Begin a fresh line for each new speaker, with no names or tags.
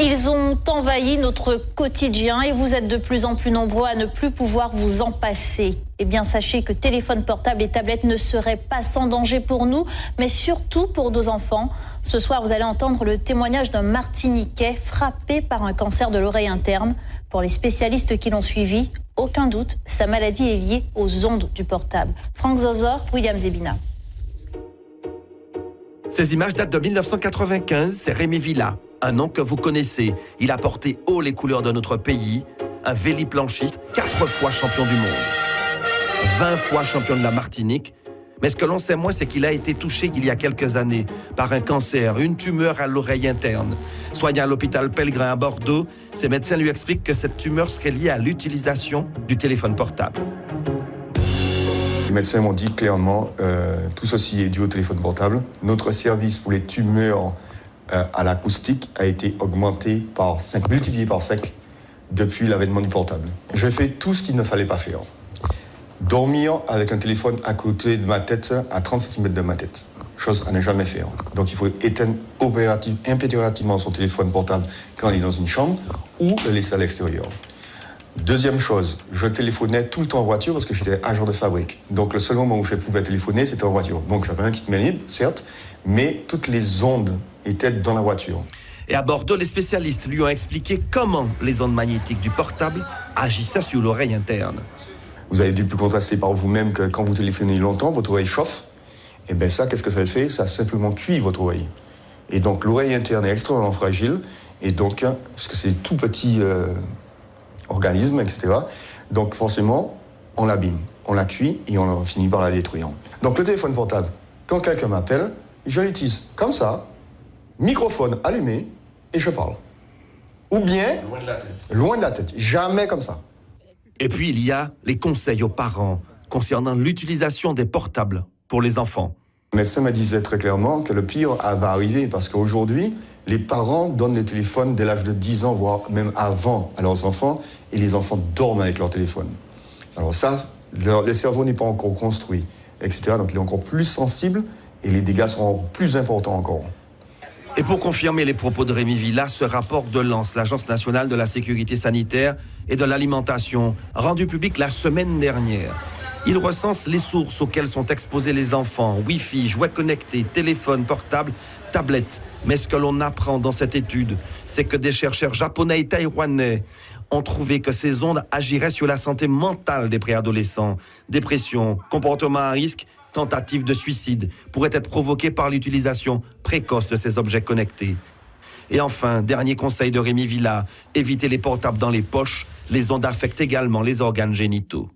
Ils ont envahi notre quotidien et vous êtes de plus en plus nombreux à ne plus pouvoir vous en passer. Eh bien, sachez que téléphone portable et tablettes ne seraient pas sans danger pour nous, mais surtout pour nos enfants. Ce soir, vous allez entendre le témoignage d'un Martiniquais frappé par un cancer de l'oreille interne. Pour les spécialistes qui l'ont suivi, aucun doute, sa maladie est liée aux ondes du portable. Franck Zozor, William Zebina.
Ces images datent de 1995, c'est Rémi Villa, un nom que vous connaissez. Il a porté haut les couleurs de notre pays, un véliplanchiste, 4 fois champion du monde, 20 fois champion de la Martinique. Mais ce que l'on sait moins, c'est qu'il a été touché il y a quelques années par un cancer, une tumeur à l'oreille interne. Soigné à l'hôpital Pellegrin à Bordeaux, ses médecins lui expliquent que cette tumeur serait liée à l'utilisation du téléphone portable.
Les médecins m'ont dit clairement, tout ceci est dû au téléphone portable. Notre service pour les tumeurs à l'acoustique a été augmenté par 5, multiplié par 5 depuis l'avènement du portable. Je fais tout ce qu'il ne fallait pas faire. Dormir avec un téléphone à côté de ma tête, à 30 cm de ma tête. Chose à ne jamais faire. Donc il faut éteindre impérativement son téléphone portable quand on est dans une chambre ou le laisser à l'extérieur. Deuxième chose, je téléphonais tout le temps en voiture parce que j'étais agent de fabrique. Donc le seul moment où je pouvais téléphoner, c'était en voiture. Donc j'avais un kit main libre, certes, mais toutes les ondes étaient dans la voiture.
Et à Bordeaux, les spécialistes lui ont expliqué comment les ondes magnétiques du portable agissaient sur l'oreille interne.
Vous avez dû pu contraster par vous-même que quand vous téléphonez longtemps, votre oreille chauffe. Et bien ça, qu'est-ce que ça fait? Ça simplement cuit votre oreille. Et donc l'oreille interne est extrêmement fragile. Et donc, parce que c'est tout petit organisme, etc. Donc forcément, on l'abîme, on la cuit et on finit par la détruire. Donc le téléphone portable, quand quelqu'un m'appelle, je l'utilise comme ça, microphone allumé, et je parle. Ou bien,
loin de la tête.
Loin de la tête, jamais comme ça.
Et puis, il y a les conseils aux parents concernant l'utilisation des portables pour les enfants.
Le médecin me disait très clairement que le pire va arriver parce qu'aujourd'hui, les parents donnent les téléphones dès l'âge de 10 ans, voire même avant à leurs enfants, et les enfants dorment avec leur téléphone. Alors ça, le cerveau n'est pas encore construit, etc. Donc il est encore plus sensible et les dégâts seront plus importants encore.
Et pour confirmer les propos de Rémi Villa, ce rapport de l'ANSE, l'Agence nationale de la sécurité sanitaire et de l'alimentation, rendu public la semaine dernière. Il recense les sources auxquelles sont exposés les enfants, Wi-Fi, jouets connectés, téléphones portables, tablettes. Mais ce que l'on apprend dans cette étude, c'est que des chercheurs japonais et taïwanais ont trouvé que ces ondes agiraient sur la santé mentale des préadolescents. Dépression, comportement à risque, tentative de suicide pourraient être provoquées par l'utilisation précoce de ces objets connectés. Et enfin, dernier conseil de Rémi Villa, évitez les portables dans les poches. Les ondes affectent également les organes génitaux.